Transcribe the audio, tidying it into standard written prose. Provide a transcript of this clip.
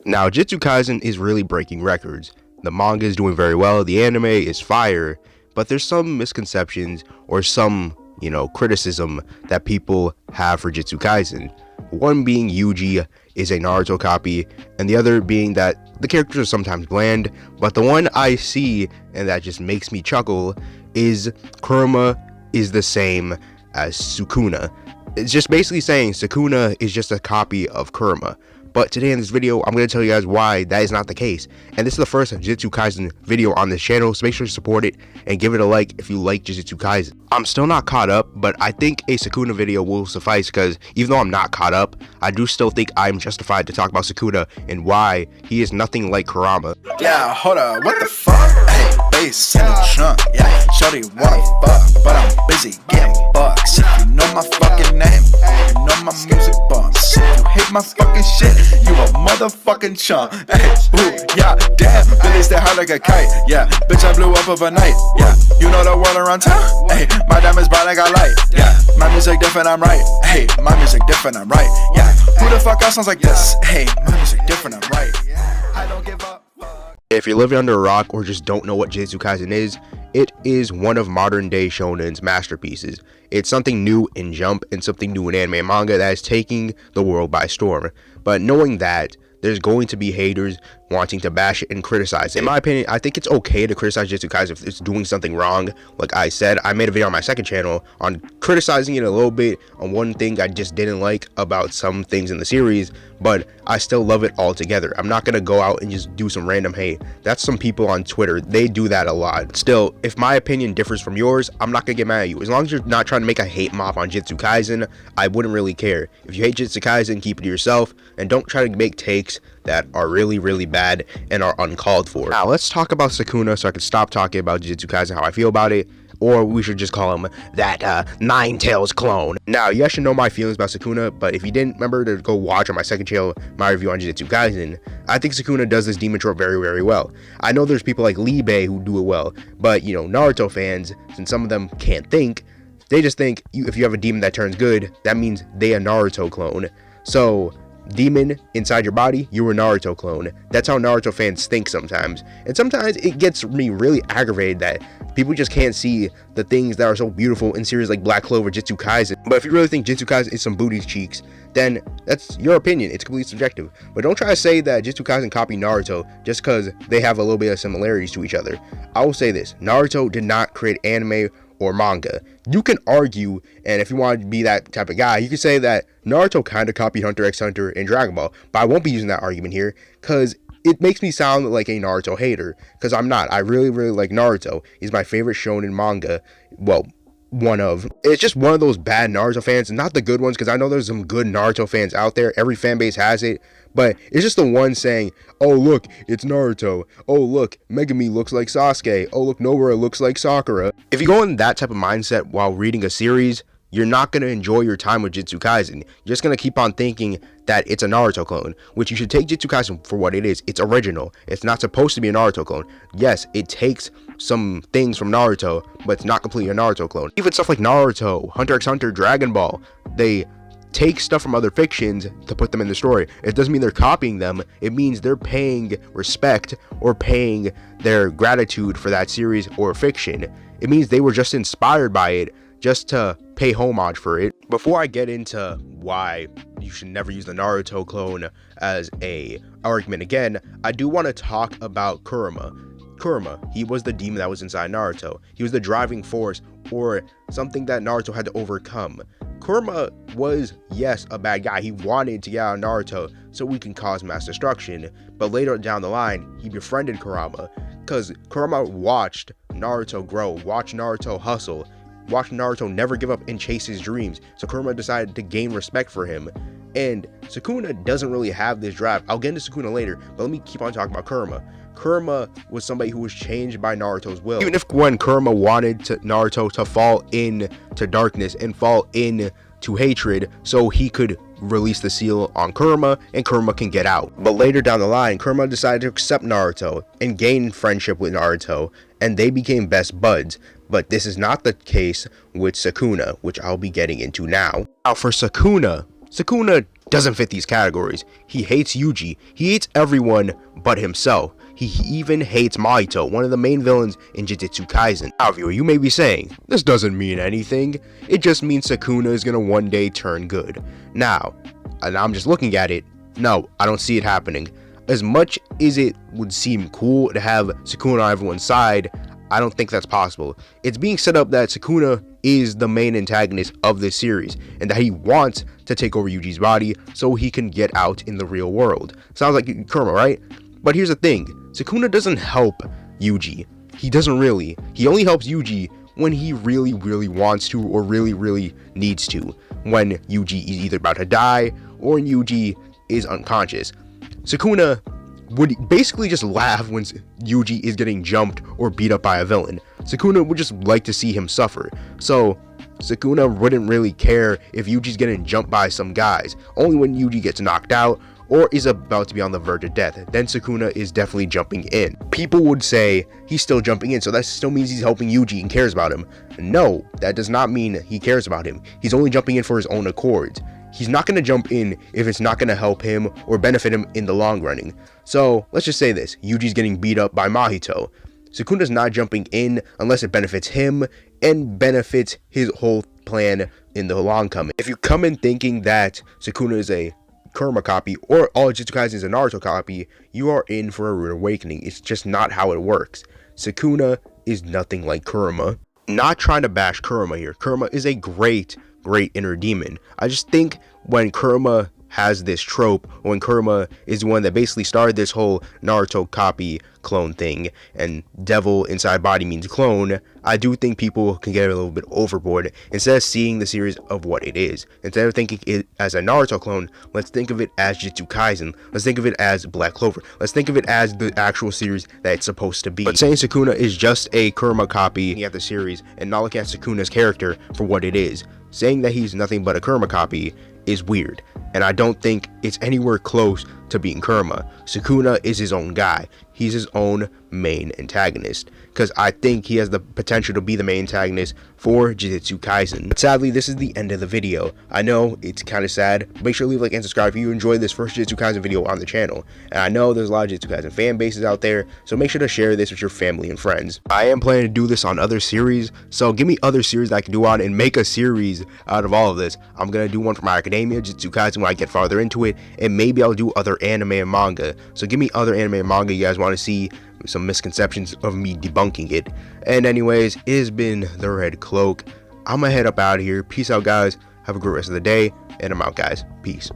Now, Jujutsu Kaisen is really breaking records. The manga is doing very well, the anime is fire, but there's some misconceptions or some, criticism that people have for Jujutsu Kaisen. One being Yuji is a Naruto copy, and the other being that the characters are sometimes bland, but the one I see and that just makes me chuckle is Kurama is the same as Sukuna. It's just basically saying Sakuna is just a copy of Kurama. But today in this video, I'm going to tell you guys why that is not the case. And this is the first Jujutsu Kaisen video on this channel, so make sure to support it and give it a like if you like Jujutsu Kaisen. I'm still not caught up, but I think a Sakuna video will suffice because even though I'm not caught up, I do still think I'm justified to talk about Sakuna and why he is nothing like Kurama. Yeah, hold up, what the fuck? Hey, bass in the trunk, yeah, shorty wanna fuck, but I'm busy getting bucks. If you know my fucking name, you know my music bumps. If you hate my fucking shit, you a motherfucking chump. Hey, ooh, yeah, damn, Billy stay high like a kite. Yeah, bitch, I blew up overnight. Yeah, you know the world around town. Hey, my diamonds bright like a light. Yeah, my music different, I'm right. Hey, my music different, I'm right. Yeah, who the fuck else sounds like this? Hey, my music different, I'm right. I don't give up. If you're living under a rock or just don't know what Jujutsu Kaisen is, it is one of modern day shonen's masterpieces. It's something new in Jump and something new in anime and manga that is taking the world by storm. But knowing that, there's going to be haters wanting to bash it and criticize it. In my opinion, I think it's okay to criticize Jujutsu Kaisen if it's doing something wrong. Like I said, I made a video on my second channel on criticizing it a little bit on one thing I just didn't like about some things in the series, but I still love it altogether. I'm not gonna go out and just do some random hate. That's some people on Twitter, they do that a lot. Still, if my opinion differs from yours, I'm not gonna get mad at you. As long as you're not trying to make a hate mob on Jujutsu Kaisen, I wouldn't really care. If you hate Jujutsu Kaisen, keep it to yourself and don't try to make takes that are really, really bad and are uncalled for. Now, let's talk about Sakuna so I can stop talking about Jujutsu Kaisen, how I feel about it, or we should just call him that Nine Tails clone. Now, you guys should know my feelings about Sakuna, but if you didn't, remember to go watch on my second channel my review on Jujutsu Kaisen. I think Sakuna does this demon trope very, very well. I know there's people like Libe who do it well, but, Naruto fans, since some of them can't think, they just think if you have a demon that turns good, that means they a Naruto clone. So, demon inside your body, you're a Naruto clone. That's how Naruto fans think sometimes. And sometimes it gets me really aggravated that people just can't see the things that are so beautiful in series like Black Clover, Jujutsu Kaisen. But if you really think Jujutsu Kaisen is some booty cheeks, then that's your opinion. It's completely subjective. But don't try to say that Jujutsu Kaisen copied Naruto just because they have a little bit of similarities to each other. I will say this, Naruto did not create anime or manga. You can argue, and if you want to be that type of guy, you can say that Naruto kind of copied Hunter x Hunter and Dragon Ball, but I won't be using that argument here because it makes me sound like a Naruto hater, because I'm not. I really, really like Naruto. He's my favorite shonen manga. Well, it's just one of those bad Naruto fans, not the good ones, because I know there's some good Naruto fans out there. Every fan base has it, but it's just the one saying, oh look, it's Naruto. Oh look, Megumi looks like Sasuke. Oh look, Nobara looks like Sakura. If you go in that type of mindset while reading a series, you're not going to enjoy your time with Jujutsu Kaisen. You're just going to keep on thinking that it's a Naruto clone, which you should take Jujutsu Kaisen for what it is. It's original. It's not supposed to be a Naruto clone. Yes, it takes some things from Naruto, but it's not completely a Naruto clone. Even stuff like Naruto, Hunter x Hunter, Dragon Ball, they take stuff from other fictions to put them in the story. It doesn't mean they're copying them. It means they're paying respect or paying their gratitude for that series or fiction. It means they were just inspired by it just to pay homage for it. Before I get into why you should never use the Naruto clone as a argument again, I do want to talk about Kurama. Kurama, he was the demon that was inside Naruto. He was the driving force or something that Naruto had to overcome. Kurama was, yes, a bad guy. He wanted to get out of Naruto so we can cause mass destruction. But later down the line, he befriended Kurama because Kurama watched Naruto grow, watched Naruto hustle, watched Naruto never give up and chase his dreams. So Kurama decided to gain respect for him. And Sukuna doesn't really have this drive. I'll get into Sukuna later, but let me keep on talking about Kurama. Kurama was somebody who was changed by Naruto's will. Even if when Kurama wanted Naruto to fall into darkness and fall into hatred so he could release the seal on Kurama and Kurama can get out. But later down the line, Kurama decided to accept Naruto and gain friendship with Naruto, and they became best buds. But this is not the case with Sakuna, which I'll be getting into now. Now for Sakuna doesn't fit these categories. He hates Yuji. He hates everyone but himself. He even hates Mahito, one of the main villains in Jujutsu Kaisen. Now, viewer, you may be saying, this doesn't mean anything. It just means Sukuna is gonna one day turn good. Now, and I'm just looking at it, no, I don't see it happening. As much as it would seem cool to have Sukuna on everyone's side, I don't think that's possible. It's being set up that Sakuna is the main antagonist of this series, and that he wants to take over Yuji's body so he can get out in the real world. Sounds like Kurma, right? But here's the thing, Sakuna doesn't help Yuji. He doesn't really. He only helps Yuji when he really wants to, or really needs to. When Yuji is either about to die, or when Yuji is unconscious. Sakuna would basically just laugh when Yuji is getting jumped or beat up by a villain. Sakuna would just like to see him suffer. So Sakuna wouldn't really care if Yuji's getting jumped by some guys. Only when Yuji gets knocked out or is about to be on the verge of death, then Sakuna is definitely jumping in. People would say he's still jumping in, so that still means he's helping Yuji and cares about him. No, that does not mean he cares about him. He's only jumping in for his own accord. He's not going to jump in if it's not going to help him or benefit him in the long running. So let's just say this, Yuji's getting beat up by Mahito. Sukuna's not jumping in unless it benefits him and benefits his whole plan in the long coming. If you come in thinking that Sukuna is a Kurama copy or all Jujutsu Kaisen is a Naruto copy, you are in for a rude awakening. It's just not how it works. Sukuna is nothing like Kurama. Not trying to bash Kurama here. Kurama is a great inner demon. I just think when Kurama has this trope, or when Kurama is the one that basically started this whole Naruto copy clone thing, and devil inside body means clone, I do think people can get a little bit overboard. Instead of seeing the series of what it is, instead of thinking it as a Naruto clone, let's think of it as Jujutsu Kaisen. Let's think of it as Black Clover. Let's think of it as the actual series that it's supposed to be. But saying Sukuna is just a Kurama copy at the series and not looking at Sukuna's character for what it is, saying that he's nothing but a Kurama copy is weird, and I don't think it's anywhere close to being Kurama. Sukuna is his own guy. He's his own main antagonist, because I think he has the potential to be the main antagonist for Jujutsu Kaisen. But sadly, this is the end of the video. I know it's kind of sad. Make sure to leave a like and subscribe if you enjoyed this first Jujutsu Kaisen video on the channel. And I know there's a lot of Jujutsu Kaisen fan bases out there, so make sure to share this with your family and friends. I am planning to do this on other series, so give me other series that I can do on and make a series out of all of this. I'm going to do one for My Academia, Jujutsu Kaisen when I get farther into it, and maybe I'll do other anime and manga. So give me other anime and manga you guys want to see, some misconceptions of me debunking it. And anyways, it has been the Red Cloak. I'm gonna head up out of here. Peace out, guys. Have a great rest of the day, and I'm out, guys. Peace.